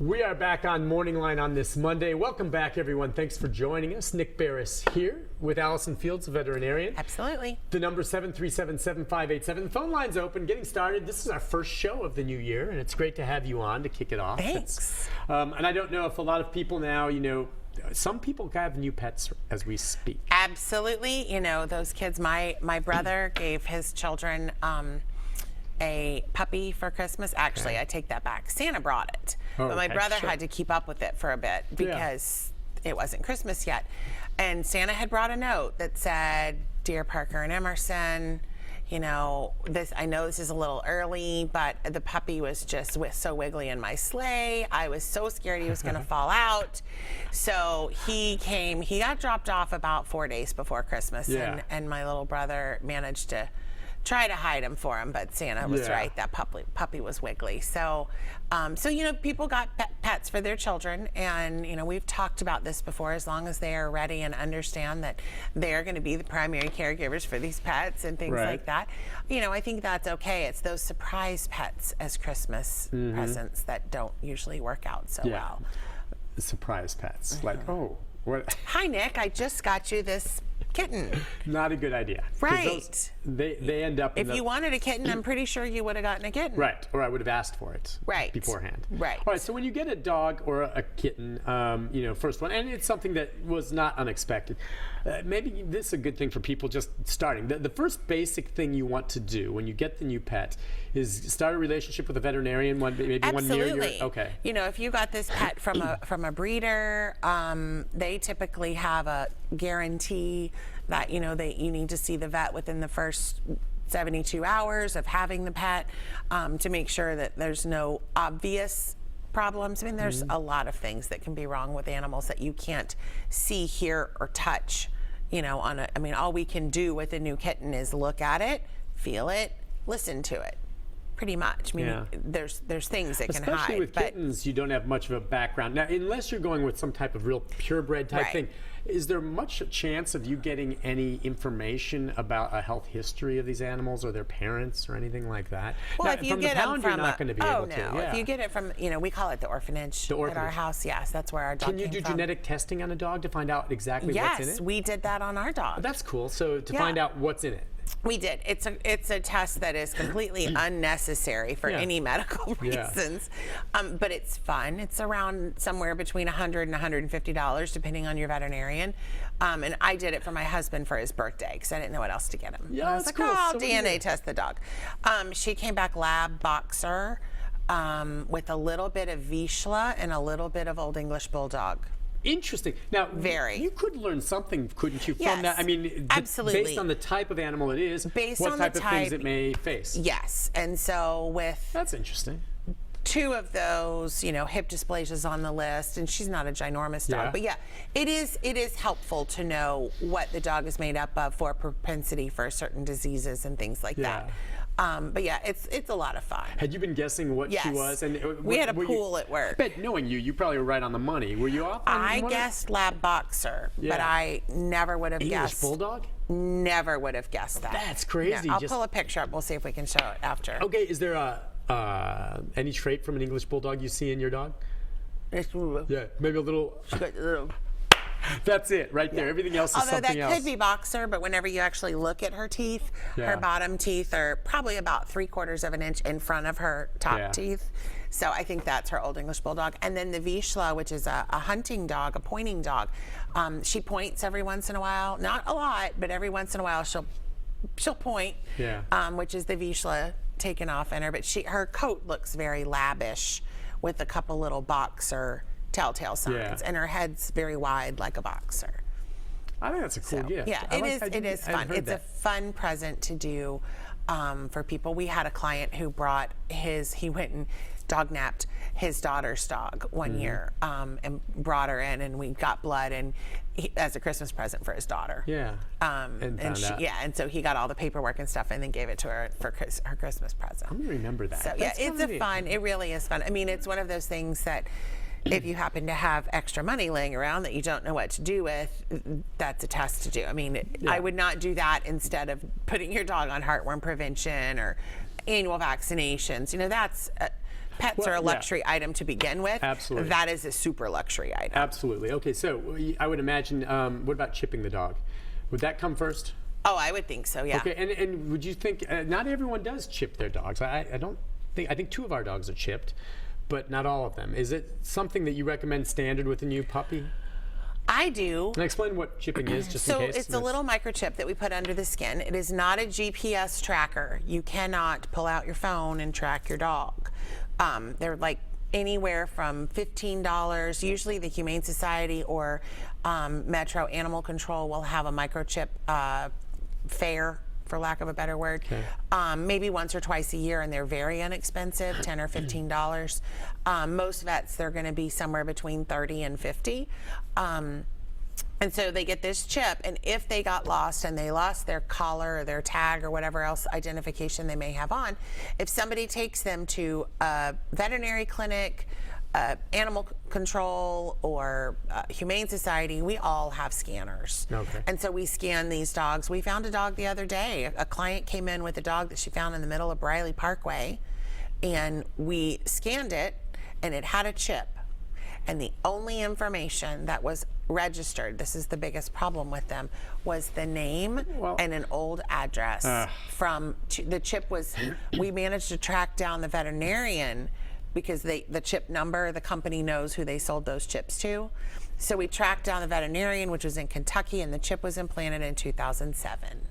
We are back on MorningLine on this Monday. Welcome back, everyone. Thanks for joining us. Nick Barris here with Allison Fields, a veterinarian. Absolutely. The number 737-7587. The phone line's open, getting started. This is our first show of the new year, and it's great to have you on to kick it off. Thanks. And I don't know if a lot of people now, some people have new pets as we speak. Absolutely. Those kids, my brother gave his children a puppy for Christmas. Actually, I take that back. Santa brought it. But my brother had to keep up with it for a bit because it wasn't Christmas yet. And Santa had brought a note that said, "Dear Parker and Emerson, I know this is a little early, but the puppy was just so wiggly in my sleigh. I was so scared he was going to fall out." So he got dropped off about 4 days before Christmas. And my little brother managed to try to hide him for him, but Santa was right. That puppy was wiggly. So, people got pets for their children, and we've talked about this before. As long as they are ready and understand that they are going to be the primary caregivers for these pets and things like that, I think that's okay. It's those surprise pets as Christmas presents that don't usually work out so well. Surprise pets, like what? Hi, Nick. I just got you this kitten. Not a good idea. Right. They end up. If you wanted a kitten, I'm pretty sure you would have gotten a kitten. Right. Or I would have asked for it. Right. Beforehand. Right. All right. So when you get a dog or a kitten, first one, and it's something that was not unexpected. Maybe this is a good thing for people just starting. The first basic thing you want to do when you get the new pet is start a relationship with a veterinarian. Maybe one near your. Okay. If you got this pet from a breeder, they typically have a guarantee that you need to see the vet within the first 72 hours of having the pet to make sure that there's no obvious problems. I mean, there's a lot of things that can be wrong with animals that you can't see, hear, or touch. All we can do with a new kitten is look at it, feel it, listen to it. Pretty much. There's things that can hide. Especially with kittens, you don't have much of a background. Now, unless you're going with some type of real purebred type thing, is there much chance of you getting any information about a health history of these animals or their parents or anything like that? Well, now, if you from get the pound, them from you're not going to be able to. If you get it from, we call it the orphanage at our house. Yes, that's where our dog came from. Can you do genetic testing on a dog to find out exactly what's in it? Yes, we did that on our dog. That's cool. So to find out what's in it. We did. It's a test that is completely unnecessary for any medical reasons, but it's fun. It's around somewhere between $100 and $150, depending on your veterinarian. And I did it for my husband for his birthday because I didn't know what else to get him. Yeah, I was that's like, cool. I'll DNA test the dog. She came back lab boxer with a little bit of Vizsla and a little bit of Old English Bulldog. Interesting. Now, you could learn something, couldn't you, from that? I mean, absolutely. Based on the type of animal it is, what type of things it may face. Yes, and so with that's interesting. 2 of those, hip dysplasia's on the list, and she's not a ginormous dog, but it is helpful to know what the dog is made up of for propensity for certain diseases and things like that. But it's a lot of fun. Had you been guessing what she was? And we had a pool at work. I bet knowing you probably were right on the money. Were you off? I guessed lab boxer, but I never would have guessed. English bulldog? Never would have guessed that. That's crazy. Yeah, I'll pull a picture up. We'll see if we can show it after. Okay, is there any trait from an English bulldog you see in your dog? Yeah, maybe a little. That's it, right there. Everything else is something else. Although that could be boxer, but whenever you actually look at her teeth, her bottom teeth are probably about 3/4 of an inch in front of her top teeth. So I think that's her Old English Bulldog. And then the Vizsla, which is a hunting dog, a pointing dog. She points every once in a while. Not a lot, but every once in a while she'll point, which is the Vizsla taken off in her. But her coat looks very labbish with a couple little boxer telltale signs, and her head's very wide like a boxer. I think that's a cool gift. Yeah, it is fun. It's a fun present to do for people. We had a client who brought he went and dog napped his daughter's dog one year and brought her in, and we got blood and as a Christmas present for his daughter. Yeah. And so he got all the paperwork and stuff and then gave it to her for her Christmas present. I'm gonna remember that. So it really is fun. I mean, it's one of those things that if you happen to have extra money laying around that you don't know what to do with, that's a test to do. I mean, I would not do that instead of putting your dog on heartworm prevention or annual vaccinations. That's pets are a luxury item to begin with. Absolutely. That is a super luxury item. Absolutely. Okay, so I would imagine, what about chipping the dog? Would that come first? Oh, I would think so, yeah. Okay, and would you think, not everyone does chip their dogs. I think 2 of our dogs are chipped, but not all of them. Is it something that you recommend standard with a new puppy? I do. Can I explain what chipping is, just in case? So it's a little microchip that we put under the skin. It is not a GPS tracker. You cannot pull out your phone and track your dog. They're like anywhere from $15. Usually the Humane Society or Metro Animal Control will have a microchip fair, for lack of a better word. Okay. Maybe once or twice a year, and they're very inexpensive, $10 or $15. Most vets, they're going to be somewhere between $30 and $50. And so they get this chip, and if they got lost and they lost their collar or their tag or whatever else identification they may have on, if somebody takes them to a veterinary clinic, animal control, or Humane Society, we all have scanners. Okay. And so we scan these dogs. We found a dog the other day. A client came in with a dog that she found in the middle of Briley Parkway, and we scanned it, and it had a chip. And the only information that was registered, this is the biggest problem with them, was the name and an old address. The chip was, we managed to track down the veterinarian because the chip number, the company knows who they sold those chips to. So we tracked down the veterinarian, which was in Kentucky, and the chip was implanted in 2007.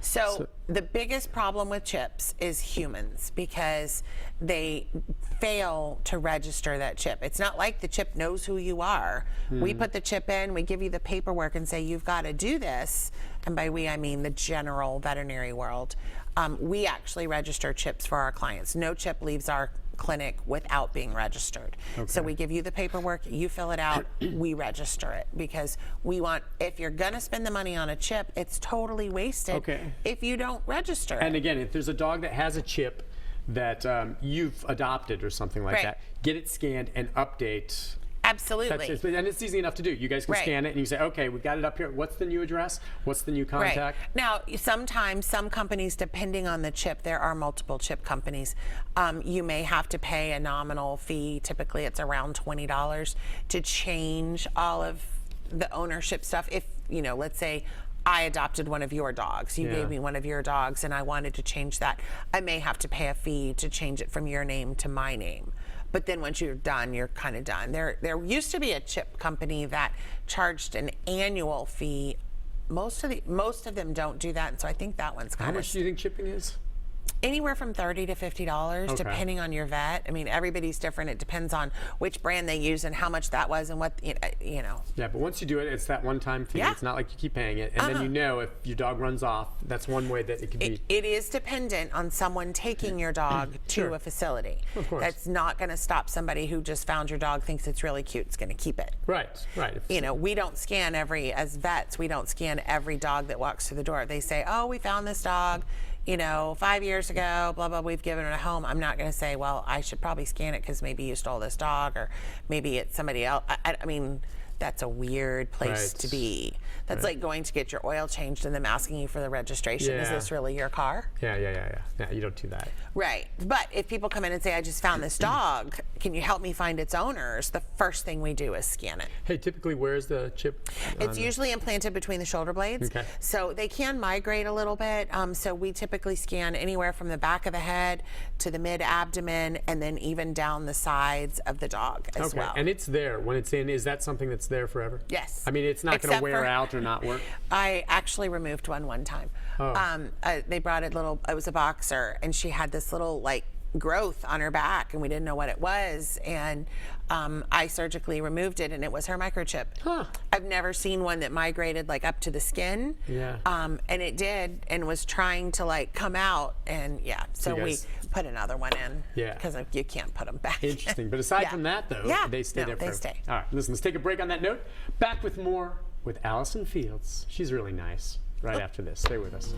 So the biggest problem with chips is humans, because they fail to register that chip. It's not like the chip knows who you are. We put the chip in, we give you the paperwork and say, you've got to do this. And by we, I mean the general veterinary world. We actually register chips for our clients. No chip leaves our clinic without being registered. Okay. So we give you the paperwork, you fill it out, we register it, because we want, if you're gonna spend the money on a chip, it's totally wasted if you don't register it. And again, if there's a dog that has a chip that you've adopted or something like that, get it scanned and update. Absolutely. And it's easy enough to do. You guys can scan it and you say, okay, we got it up here. What's the new address? What's the new contact? Now, sometimes some companies, depending on the chip, there are multiple chip companies. You may have to pay a nominal fee. Typically, it's around $20 to change all of the ownership stuff. If, let's say I adopted one of your dogs. You gave me one of your dogs and I wanted to change that. I may have to pay a fee to change it from your name to my name. But then once you're done, you're kind of done. There used to be a chip company that charged an annual fee. Most of them don't do that, and so I think that one's kind of. How much do you think chipping is? Anywhere from $30 to $50, depending on your vet. I mean, everybody's different. It depends on which brand they use and how much that was and what, you know. Yeah, but once you do it, it's that one-time fee. Yeah. It's not like you keep paying it. And then if your dog runs off, that's one way that it could be. It is dependent on someone taking your dog to a facility. Of course. That's not going to stop somebody who just found your dog, thinks it's really cute, is going to keep it. Right. We don't scan as vets, we don't scan every dog that walks through the door. They say, oh, we found this dog, 5 years ago, blah, blah, we've given it a home. I'm not going to say, well, I should probably scan it because maybe you stole this dog or maybe it's somebody else. I mean, that's a weird place to be. That's like going to get your oil changed and them asking you for the registration. Yeah. Is this really your car? Yeah, you don't do that. Right. But if people come in and say, I just found this dog, can you help me find its owners? The first thing we do is scan it. Hey, typically, where's the chip? It's usually implanted between the shoulder blades. Okay. So they can migrate a little bit. So we typically scan anywhere from the back of the head to the mid-abdomen and then even down the sides of the dog as well. And it's there. When it's in, is that something that's there forever? Yes. I mean, it's not going to wear out or not work? I actually removed one time. They brought it it was a boxer, and she had this little growth on her back, and we didn't know what it was, and I surgically removed it, and it was her microchip. I've never seen one that migrated up to the skin. Yeah. And it did, and was trying to come out, and so we put another one in. Yeah. Because you can't put them back. Interesting. But aside from that, though, they stay there forever. They stay. All right, listen, let's take a break on that note. Back with more with Allison Fields. She's really nice. Right after this. Stay with us.